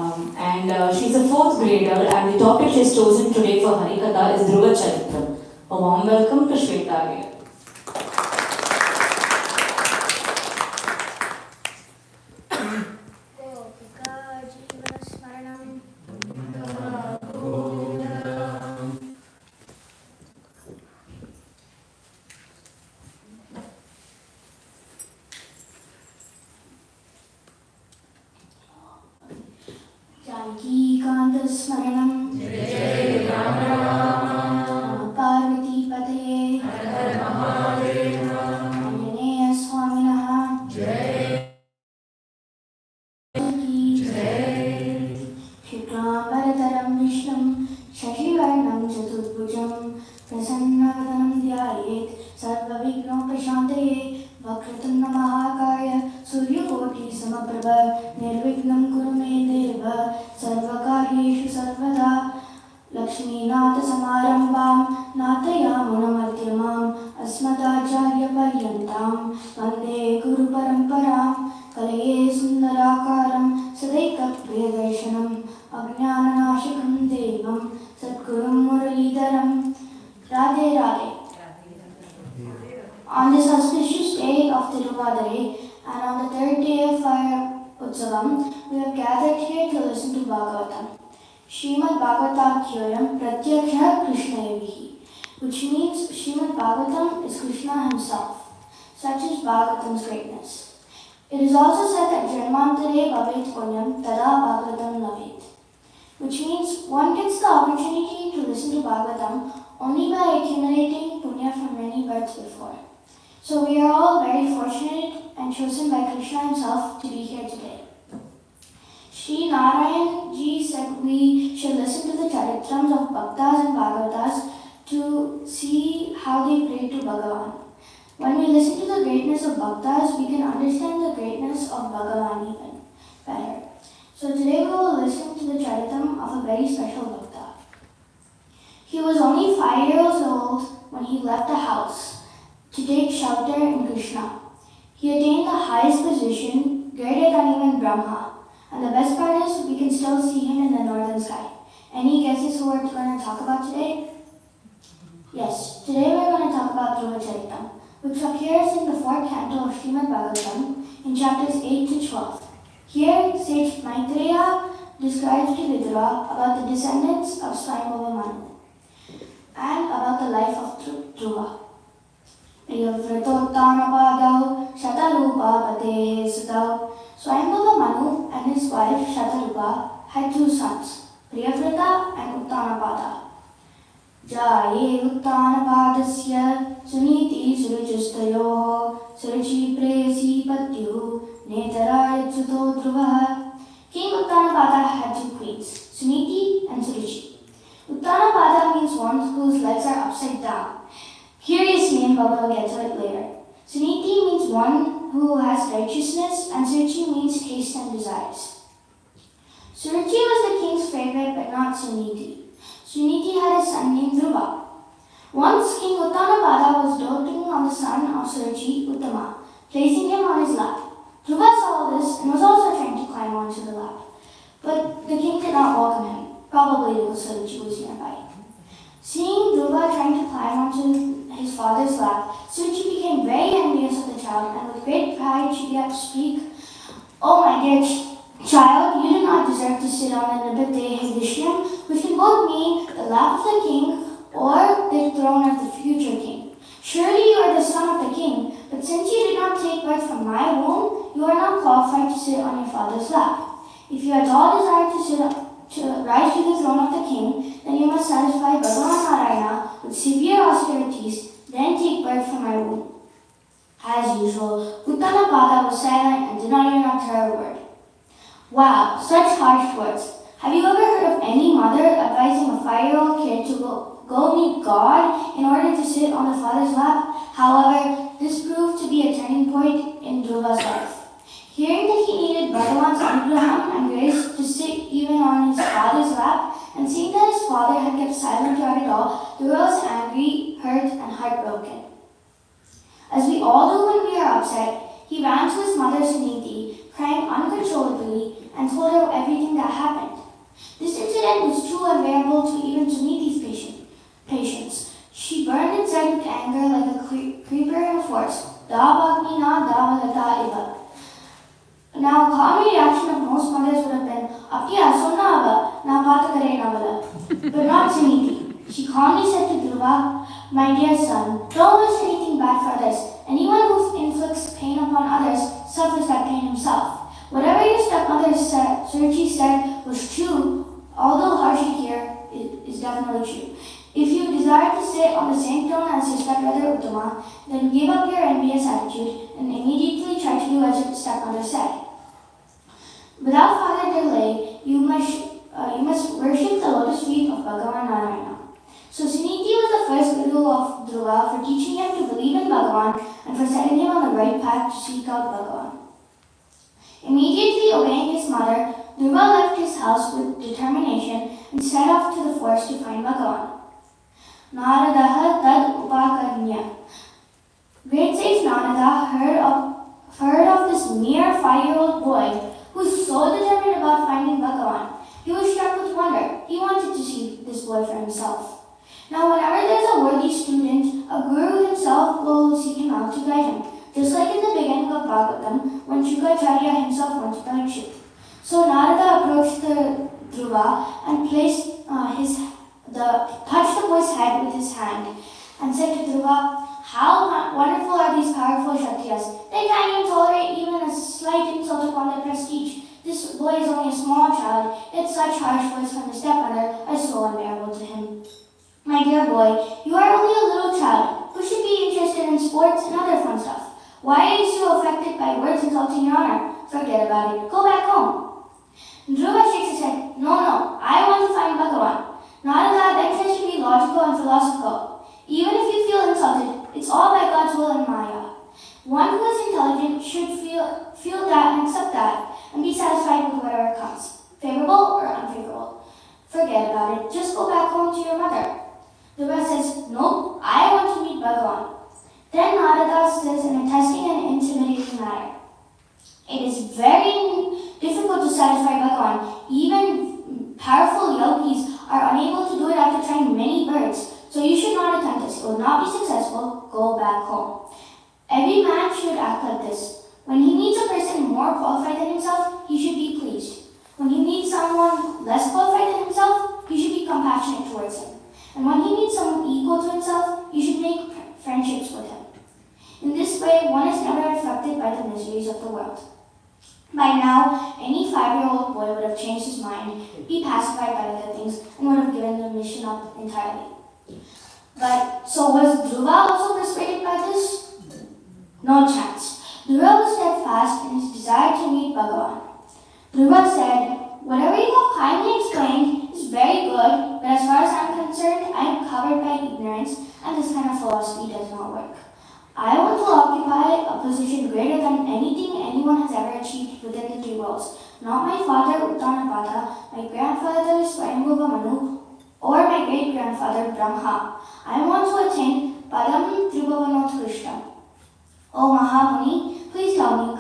She's a fourth grader, and the topic she's chosen today for Katha is Dhruva Charitram. A warm welcome to Shwetha Iyer. Smaranam Jai Ram Ram Parvati Pataye Har Har Mahadeva Anjaneya Swaminaha Jai Jai Shuklam Bharataram Vishnum Shashivarnam Chaturbhujam Prasannavanam Dhyayet Sarva Vignopashantaye Vakratana Mahakaya Suryakoti Samaprabha Nirvignam Kuru Me Deva Sarvakaryeshu Sarvada Lakshminatha Samarambam Nathayamunamadhyamam Asmadacharya Paryantam Vande Guru Paramparam Kalaye Sundarakaram Sadaika Priyadarshanam Ajnananashakam Devam Satgurum Muralidharam Radhe Radhe. On this auspicious day of Tiruvadare and on the third day of Vaibhavotsavam, we have gathered here to listen to Bhagavatam. Srimad Bhagavatam Pratyaksha Krishna Yavihi, which means Srimad Bhagavatam is Krishna himself. Such is Bhagavatam's greatness. It is also said that Janmantare Bhavet Punyam Tada Bhagavatam Lavet, which means one gets the opportunity to listen to Bhagavatam only by accumulating punya from many births before. So we are all very fortunate and chosen by Krishna himself to be here today. Sri Narayan Ji said we should listen to the Charitrams of Bhaktas and Bhagavatas to see how they pray to Bhagavan. When we listen to the greatness of Bhaktas, we can understand the greatness of Bhagavan even better. So today we will listen to the Charitram of a very special Bhakta. He was only 5 years old when he left the house to take shelter in Krishna. He attained the highest position, greater than even Brahma. And the best part is, we can still see him in the northern sky. Any guesses who we're going to talk about today? Yes, today we're going to talk about Dhruva Charitram, which appears in the 4th canto of Srimad Bhagavatam in chapters 8 to 12. Here, sage Maitreya describes to Vidura about the descendants of Vaibhavotsavam and about the life of Dhruva. Priyavratottanapadau Shatarupa Patehe Sudau. Vaibhavotsavam and his wife Shatarupa had 2 sons, Priyavrata and Uttanapada. Jaye Uttanapadasya Suniti Surujustayoho Suruchi Preyasi Patyu Netaraya Tsuto Dhruvaha. King Uttanapada had 2 queens, Suniti and Suruchi. Uttanapada means one whose legs are upside down. Curious name, but we'll get to it later. Suniti means one who has righteousness, and Suruchi means taste and desires. Suruchi was the king's favorite, but not Suniti. Suniti had a son named Dhruva. Once King Uttanapada was doting on the son of Suruchi, Uttama, placing him on his lap. Dhruva saw this and was also trying to climb onto the lap. But the king did not welcome him, probably because Suruchi was nearby. Seeing Dhruva trying to climb onto his father's lap, Suruchi became very envious of the child, and with great pride she began to speak. "Oh my dear child, you do not deserve to sit on the Nibate Hidishyam, which can both mean the lap of the king or the throne of the future king. Surely you are the son of the king, but since you did not take birth from my womb, you are not qualified to sit on your father's lap. If you at all desire to rise to the throne of the king, then you must satisfy Bhagavan Narayana with severe austerities, then take birth from my womb." As usual, Uttanapada was silent and did not even utter a word. Wow, such harsh words. Have you ever heard of any mother advising a 5-year-old kid to go meet God in order to sit on the father's lap? However, this proved to be a turning point in Dhruva's life. Hearing that he needed Bhagavan's anugraham and grace to sit even on his father's lap, and seeing that his father had kept silent throughout it all, Dhruva was angry, hurt, and heartbroken. As we all do when we are upset, he ran to his mother Suniti, crying uncontrollably, and told her everything that happened. unbearable to meet these patients. She burned inside with anger like a creeper in a forest. Davagni na davalata iva. Now, a common reaction of most mothers would have been, Appiya, sonna ava, na patakare navala. But not Suniti. She calmly said to Dhruva, my dear son, don't wish anything bad for others. Anyone who inflicts pain upon others suffers that pain himself. Whatever your stepmother Surji said was true, although harsh to hear, is definitely true. If you desire to sit on the same throne as your stepbrother Uttama, then give up your envious attitude and immediately try to do as your stepmother said. Without further delay, you must worship the lotus feet of Bhagavan Narayana. So Suniti was the first guru of Dhruva for teaching him to believe in Bhagavan and for setting him on the right path to seek out Bhagavan. Immediately obeying his mother, Dhruva left his house with determination and set off to the forest to find Bhagavan. Naradaha tad upakarnya. Great sage Narada heard of this mere 5-year-old boy who was so determined about finding Bhagavan. He was struck with wonder. He wanted to see this boy for himself. Now, whenever there's a worthy student, a guru himself will seek him out to guide him, just like in the beginning of Bhagavatam, when Shukracharya himself went to Parikshit. So Narada approached the Dhruva and touched the boy's head with his hand and said to Dhruva, how wonderful are these powerful Kshatriyas. They can't even tolerate even a slight insult upon their prestige. This boy is only a small child, yet such harsh words from his stepmother are so unbearable to him. My dear boy, you are only a little child who should be interested in sports and other fun stuff. Why are you so affected by words insulting your honor? Forget about it. Go back home. Dhruva shakes his head. No, I want to find Bhagavan. Narada then tries to be logical and philosophical. Even if you feel insulted, it's all by God's will and Maya. One who is intelligent should feel that and accept that and be satisfied with whatever comes, favorable or unfavorable. Forget about it. Just go back home to your mother. Dhruva says, no, I want to meet Bhagavan. Then Narada says in a testing and intimidating manner, it is very difficult to satisfy Bhagavan. Even powerful yogis are unable to do it after trying many birds. So you should not attempt this. It will not be successful. Go back home. Every man should act like this. When he meets a person more qualified than himself, he should be pleased. When he meets someone less qualified than himself, he should be compassionate towards him. And when he meets someone equal to himself, you should make friendships with him. In this way, one is never affected by the miseries of the world. By now, any 5-year-old boy would have changed his mind, be pacified by other things, and would have given the mission up entirely. But, so was Dhruva also persuaded by this? No chance. Dhruva was steadfast in his desire to meet Bhagavan. Dhruva said, whatever you have kindly explained is very good, but as far as I am concerned, I am covered by ignorance, and this kind of philosophy does not work. I want to occupy a position greater than anything anyone has ever achieved within the 3 worlds. Not my father Uttanapada, my grandfather Swayambhuva or my great-grandfather Brahma. I want to attain Padam Tribhuvanotkrishtam. O Mahamuni, please tell me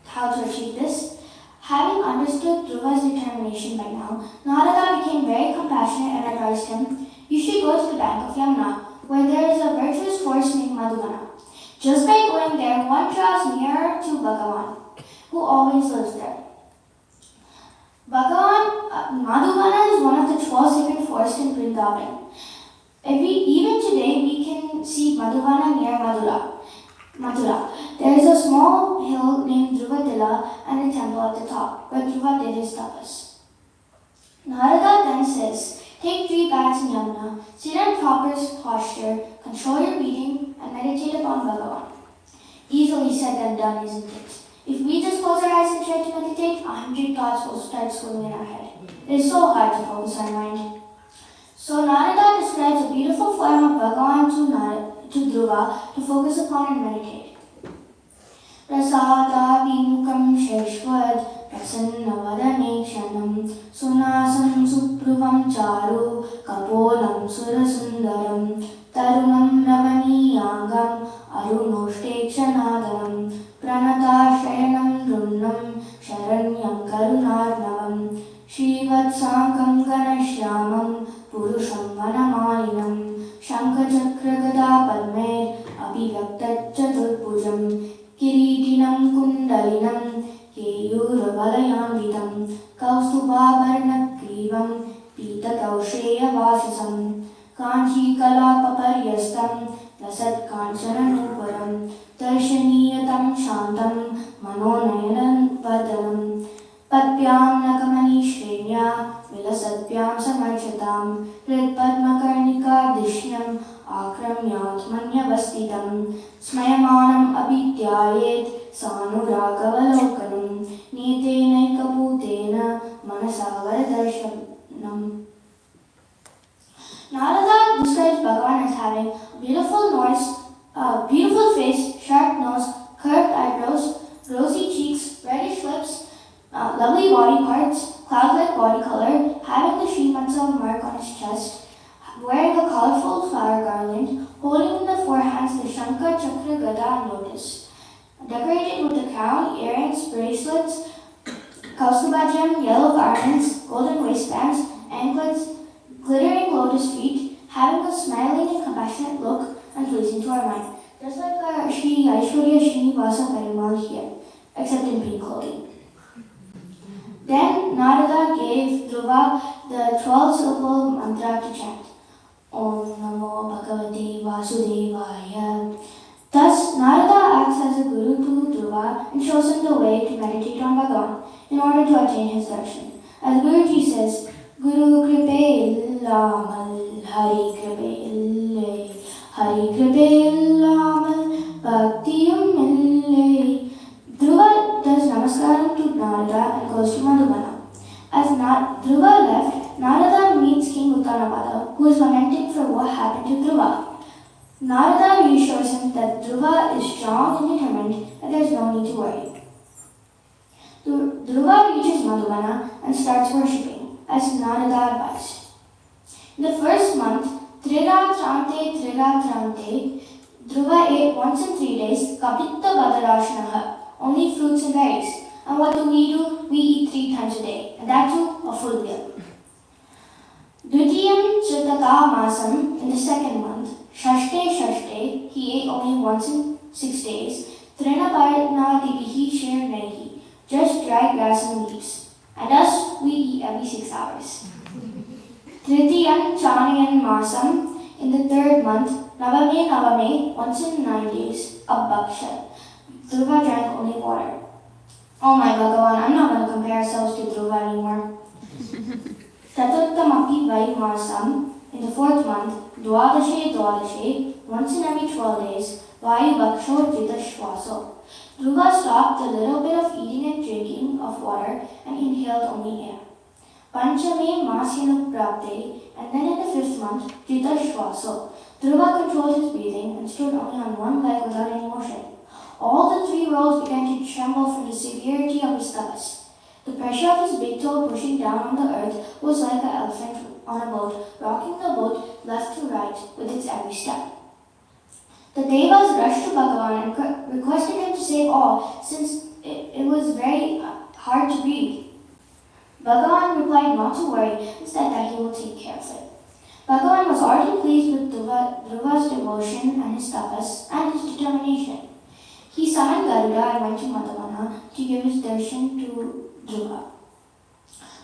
how to achieve this. Having understood Dhruva's determination by now, Narada became very compassionate and advised him, you should go to the bank of Yamuna, where there is a virtuous forest named Madhuvana. Just by going there, one draws nearer to Bhagavan, who always lives there. Madhuvana is one of the 12 sacred forests in Vrindavan. Even today, we can see Madhuvana near Mathura. There is a small hill named Dhruvadila and a temple at the top, where Dhruva did his tapas. Narada then says, take 3 baths in Yamuna, sit in proper posture, control your breathing, and meditate upon Bhagavan. Easily said than done, isn't it? If we just close our eyes and try to meditate, 100 thoughts will start swimming in our head. It is so hard to focus our mind. So Narada describes a beautiful form of Bhagavan to Dhruva to focus upon and meditate. Prasada vimukam sheshwad prasannavadane kshanam sunasam supruvam charu kapolam surasundaram tarunam ravaniyangam arunoshtekshanadanam pranata shayanam drumnam sharanyam karunarnavam श्रीवत्साङ्गं घनश्यामं पुरुषं वनमालिनं शङ्खचक्रगदा पद्मैः अभिव्यक्तचतुर्भुजं किरीटिनं कुण्डलिनं केयूरवलयान्वितं कौस्तुभाभरणग्रीवं पीतकौशेयवाससं काञ्चीकलापपर्यस्तं लसत्काञ्चननूपुरं दर्शनीयतं शान्तं मनोनयनवर्धनं पद्भ्यां नखमणिश्रेण्या विलसद्भ्यां समर्चतां हृत्पद्मकर्णिकाधिष्ण्यम् आक्रम्यात्मन्यवस्थितं स्मयमानम् अभिध्यायेत् सानुरागवलोकनं नीतेनैकभूतेन मनसा वरदर्शनम्. Narada describes Bhagavan as having a beautiful face, sharp nose, curved eyebrows, rosy cheeks, reddish lips, lovely body parts, cloud-like body color, having the Srinivasa mark on his chest, wearing a colorful flower garland, holding in the four hands the Shankha, Chakra, Gada and Lotus, decorated with a crown, earrings, bracelets, Kaustubha gem, yellow garments, golden waistbands, anklets, glittering lotus feet, having a smiling and compassionate look and pleasing to our mind, just like our Shri Aishwarya Srinivasa Perumal here, except in pink clothing. Then Narada gave Dhruva the 12-syllable mantra to chant. Om Namo Bhagavate Vasudevaya. Thus, Narada acts as a guru to Dhruva and shows him the way to meditate on Bhagavan in order to attain his darshan. As Guruji says, Guru Kripe Illamal, Hari Kripe Ille, Hari Kripe Illamal, Bhaktiyum Ille. Dhruva does namaskaram to Narada and goes to Madhubana. As Dhruva left, Narada meets King Uttanapada, who is lamenting for what happened to Dhruva. Narada reassures him that Dhruva is strong and determined and there is no need to worry. Dhruva reaches Madhubana and starts worshipping, as Narada advised. In the first month, Triratrante, Dhruva ate once in 3 days, Kapita Badarashanaha, only fruits and berries. And what do? We eat 3 times a day, and that too, a full meal. Dvitiyam Chataka Masam, in the second month, Shashte, he ate only once in 6 days, Trinaparna Divihi Shirnehi, just dry grass and leaves. And us, we eat every 6 hours. Tritiyam Chanayan Masam, in the third month, Navame, once in 9 days, Abbaksha. Dhruva drank only water. Oh my Bhagavan, I'm not going to compare ourselves to Dhruva anymore. Tatatamapi Vaimasam, in the fourth month, Dwadashe, once in every 12 days, Vayu Baksho Jitashwaso. Dhruva stopped a little bit of eating and drinking of water and inhaled only air. Panchame Masyanuprapte, and then in the fifth month, Jitashwaso. Dhruva controlled his breathing and stood only on one leg without any motion. All the 3 worlds began to tremble from the severity of his tapas. The pressure of his big toe pushing down on the earth was like an elephant on a boat, rocking the boat left to right with its every step. The Devas rushed to Bhagavan and requested him to save all, since it was very hard to breathe. Bhagavan replied not to worry, instead that he will take care of it. Bhagavan was already pleased with Dhruva's devotion and his tapas and his determination. He summoned Garuda and went to Madhubana to give his darshan to Dhruva.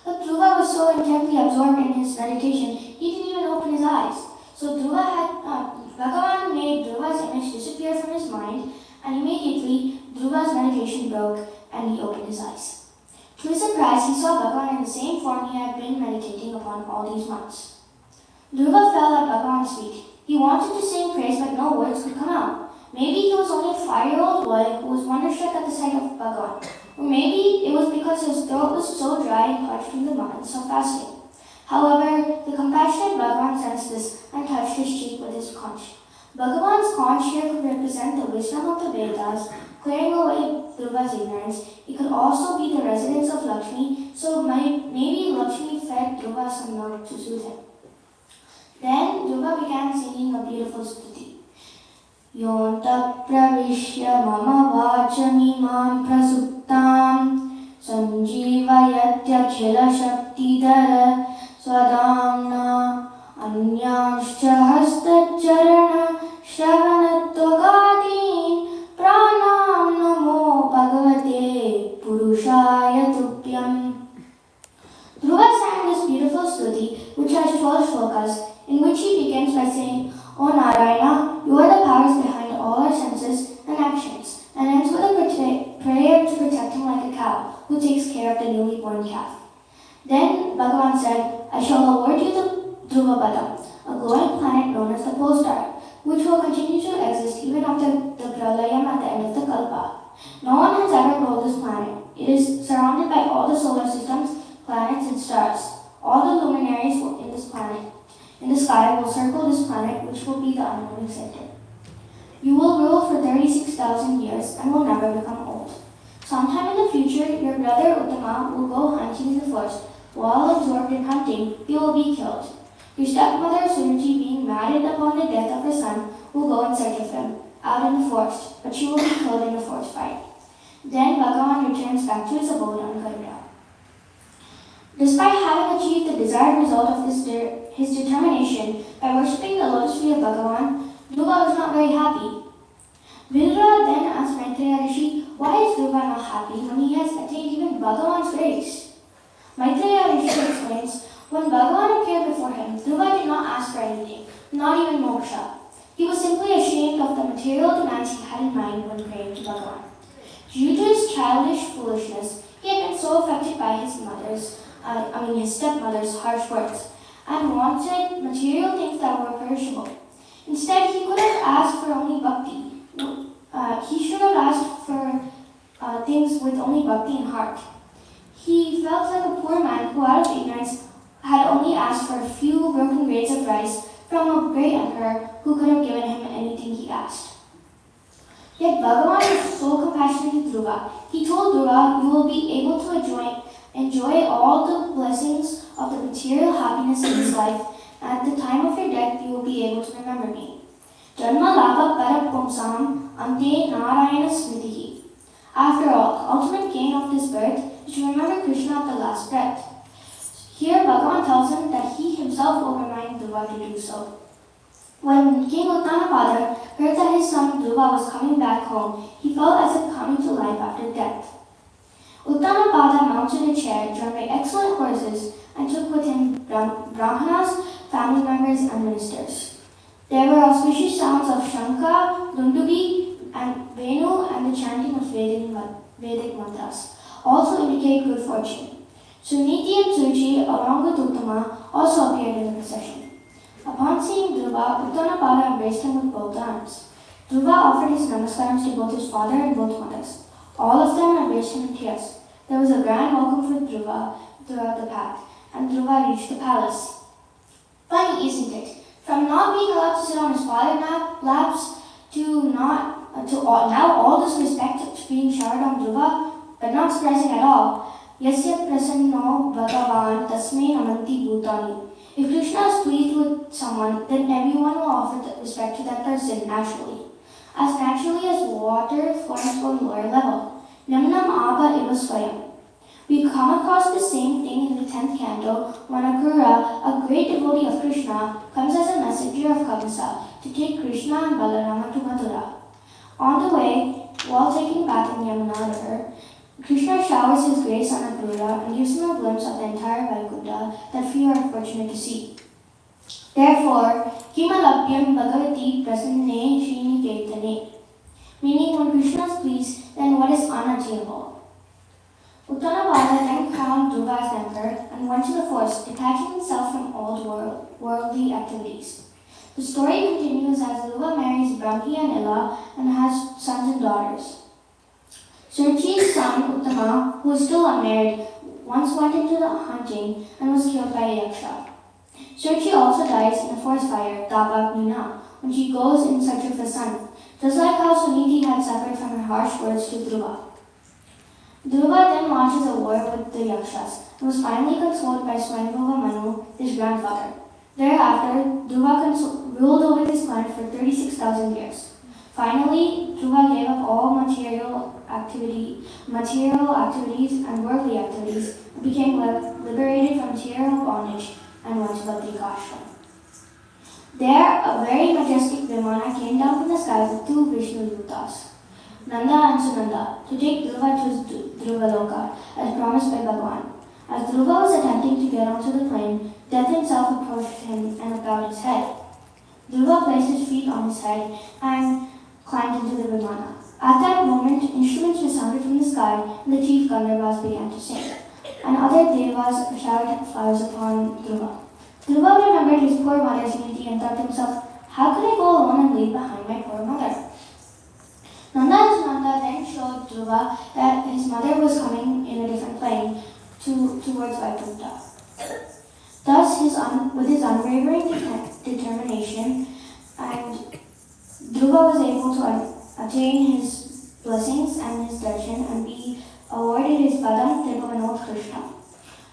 But Dhruva was so intently absorbed in his meditation, he didn't even open his eyes. So Bhagavan made Dhruva's image disappear from his mind, and immediately Dhruva's meditation broke and he opened his eyes. To his surprise, he saw Bhagavan in the same form he had been meditating upon all these months. Dhruva fell at Bhagavan's feet. He wanted to sing praise, but no words could come out. Maybe he was only a 5-year-old boy who was wonderstruck at the sight of Bhagavan. Or maybe it was because his throat was so dry and parched from the months of fasting. However, the compassionate Bhagavan sensed this and touched his cheek with his conch. Bhagavan's conch here could represent the wisdom of the Vedas, clearing away Dhruva's ignorance. It could also be the residence of Lakshmi, so maybe Lakshmi fed Dhruva some milk to soothe him. Then Dhruva began singing a beautiful stuti. Yonta pravishya mama vachamimam prasuptam sanjivayatya khila Shaktidhar स्वधाम्ना अन्यांश्च हस्तचरण श्रवणत्वगादीन् प्राणां नमो भगवते पुरुषाय तुभ्यम्. Dhruva sang this beautiful stuti, which has 12 shlokas, in which he begins by saying, O Narayana, you are the powers behind all our senses and actions, and ends with a prayer to protect him like a cow who takes care of the newly born calf. Then Bhagavan said, I shall award you the Dhruva Badam, a glowing planet known as the pole star, which will continue to exist even after the Pralayam at the end of the Kalpa. No one has ever ruled this planet. It is surrounded by all the solar systems, planets and stars. All the luminaries in the sky will circle this planet, which will be the unmoving center. You will rule for 36,000 years and will never become old. Sometime in the future, your brother Uttama will go hunting in the forest. While absorbed in hunting, he will be killed. Your stepmother Surji, being maddened upon the death of her son, will go in search of him out in the forest, but she will be killed in a forest fight. Then Bhagavan returns back to his abode on Garuda. Despite having achieved the desired result of his determination by worshipping the lotus feet of Bhagavan, Dhruva was not very happy. Vidura then asked Maitreya Rishi, why is Dhruva not happy when he has attained even Bhagavan's grace? Maitreya Rishi explains, when Bhagavan appeared before him, Dhruva did not ask for anything, not even moksha. He was simply ashamed of the material demands he had in mind when praying to Bhagavan. Due to his childish foolishness, he had been so affected by his stepmother's harsh words, and wanted material things that were perishable. Instead, he could have asked for only bhakti. He should have asked for things with only bhakti in heart. He felt like a poor man who, out of ignorance, had only asked for a few broken grains of rice from a great emperor who could have given him anything he asked. Yet Bhagavan was so compassionate to Dhruva. He told Dhruva, you will be able to enjoy all the blessings of the material happiness in this life, and at the time of your death you will be able to remember me. Janma lapa parapumsam ante narayana smritihi. After all, the ultimate gain of this birth is to remember Krishna at the last breath. Here Bhagavan tells him that he himself will remind Dhruva to do so. When King Uttanapada heard that his son Dhruva was coming back home, he felt as if coming to life after death. Uttanapada mounted a chair drawn by excellent horses and took with him brahmanas, family members, and ministers. There were auspicious sounds of Shankha, Dundubi, and Venu, and the chanting of Vedic mantras also indicate good fortune. Suniti and Suji, along with Uttama, also appeared in the procession. Upon seeing Dhruva, Uttanapada embraced him with both arms. Dhruva offered his namaskarams to both his father and both mothers. All of them embraced him in tears. There was a grand welcome for Dhruva throughout the path, and Dhruva reached the palace. Funny, isn't it? From not being allowed to sit on his father's laps to now all this respect being showered on Dhruva, but not surprising at all. Yasya prasanno Bhagavan tasmai namanti bhutani. If Krishna is pleased with someone, then everyone will offer respect to that person naturally as water flows from lower level. Namnam Abba Iva Swayam. We come across the same thing in the 10th canto when Akrura, a great devotee of Krishna, comes as a messenger of Kamsa to take Krishna and Balarama to Mathura. On the way, while taking bath in Yamuna river, Krishna showers his grace on Akrura and gives him a glimpse of the entire Vaikuntha that few are fortunate to see. Therefore, Kimalabhyam Bhagavati Prasanne Srini Ketane. Meaning, when Krishna is pleased, then what is unattainable? Uttanapada then crowned Dhruva as emperor and went to the forest, detaching himself from all worldly activities. The story continues as Dhruva marries Brahmi and Ila and has sons and daughters. Surchi's son, Uttama, who is still unmarried, once went into the hunting and was killed by a yaksha. Surchi also dies in a forest fire, Dabagmina, when she goes in search of the sun, just like how Suniti had suffered from her harsh words to Dhruva. Dhruva then launches a war with the yakshas and was finally consoled by Swayambhuva Manu, his grandfather. Thereafter, Dhruva ruled over this planet for 36,000 years. Finally, Dhruva gave up all material activities and worldly activities, and became liberated from material bondage and went to Badrikashram. There, a very majestic Vimana came down from the sky with two Vishnu Dutas, Nanda and Sunanda, to take Dhruva to Dhruvaloka, as promised by Bhagavan. As Dhruva was attempting to get onto the plane, Death himself approached him and bowed his head. Dhruva placed his feet on his head and climbed into the Vimana. At that moment, instruments resounded from the sky, and the chief Gandharvas began to sing, and other devas showered flowers upon Dhruva. Dhruva remembered his poor mother's unity and thought to himself, how could I go alone and leave behind my poor mother? Nanda and Sunanda then showed Dhruva that his mother was coming in a different plane towards Vaibhavotsavam. Thus, with his unwavering determination, and Dhruva was able to attain his blessings and his darshan and be awarded his Padam Tripavanod Krishna.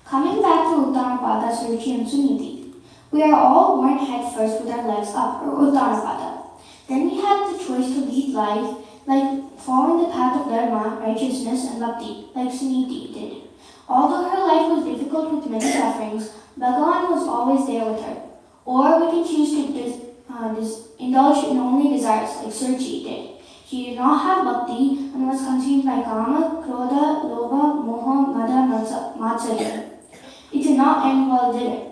Coming back to Uttanapada, Suruchi and Suniti, we are all born head first with our legs up, or Uttanapada. Then we have the choice to lead life like following the path of dharma, righteousness and bhakti, like Suniti did. Although her life was difficult with many sufferings, Bhagavan was always there with her. Or we can choose to indulge in only desires, like Suruchi did. She did not have bhakti and was consumed by kama, krodha, lobha, moha, mada, matsarya. It did not end well, did it?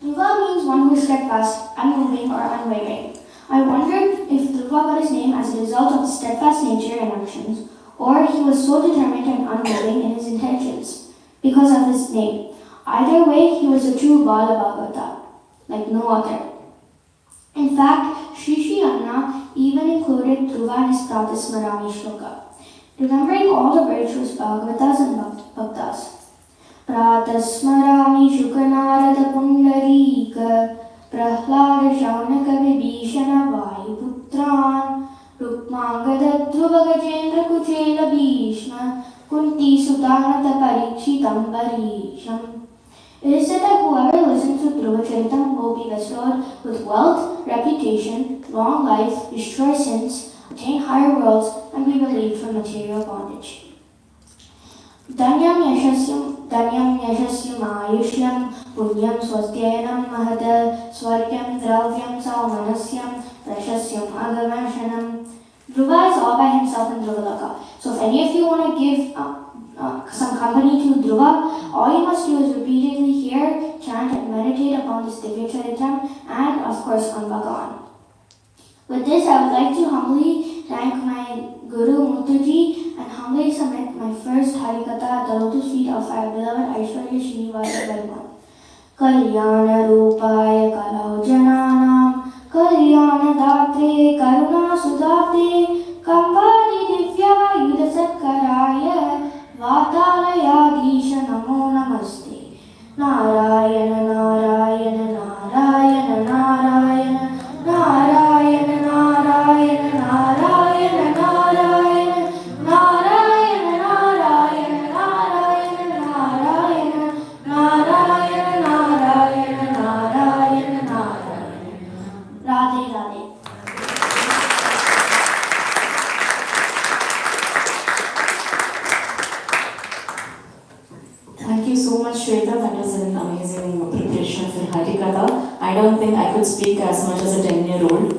Dhruva means one who is steadfast, unmoving, or unwavering. I wondered if Dhruva got his name as a result of his steadfast nature and actions, or he was so determined and unmoving in his intentions because of his name. Either way, he was a true Bala Bhagavata, like no other. In fact, Sri Anna even included Dhruva in his Pratismarami Shloka, remembering all the virtuous Bhagavatas and Bhaktas. Pratismarami Shukanarada Pundarika Prahlada Shaunaka Vibhishana Vayuputran Rukmangada Dhruva Gajendra Kuchela Bhishma Kunti Sutanata Parikshitam Parisham. It is said that whoever listens to Dhruva Charitram will be bestowed with wealth, reputation, long life, destroy sins, attain higher worlds, and be relieved from material bondage. Dhanyam yashasyam ayushyam punyam swastyenam mahada swargyam dravyam saumanasyam rashasyam agamashanam. Dhruva is all by himself in Dhruvaloka. So if any of you want to give some company to Dhruva, all you must do is repeatedly hear, chant and meditate upon this Divya Charitram and of course on Bhagavan. With this, I would like to humbly thank my Guru Muthuji and humbly submit my first Harikatha at the lotus feet of our beloved Aishwarya Srinivasa Perumal. Kalyana Rupaya Kalau Jananam Kalyana Datre Karuna Sudate Kambali Divya Yuda Satkaraya Vatalayadisha Namo Namaste. Narayana Narayana Narayana Narayana Narayana Narayana Narayana Narayana Narayana Narayana Narayana Narayana Narayana Narayana Narayana Narayana. Radhe Radhe. Thank you so much, Shwetha. That was an amazing preparation for Harikatha. I don't think I could speak as much as a 10-year-old.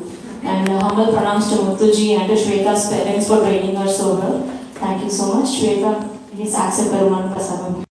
And humble pranams to Muthuji and to Shwetha's parents for training her so well. Thank you so much, Shwetha. Please accept Perumal Prasadam.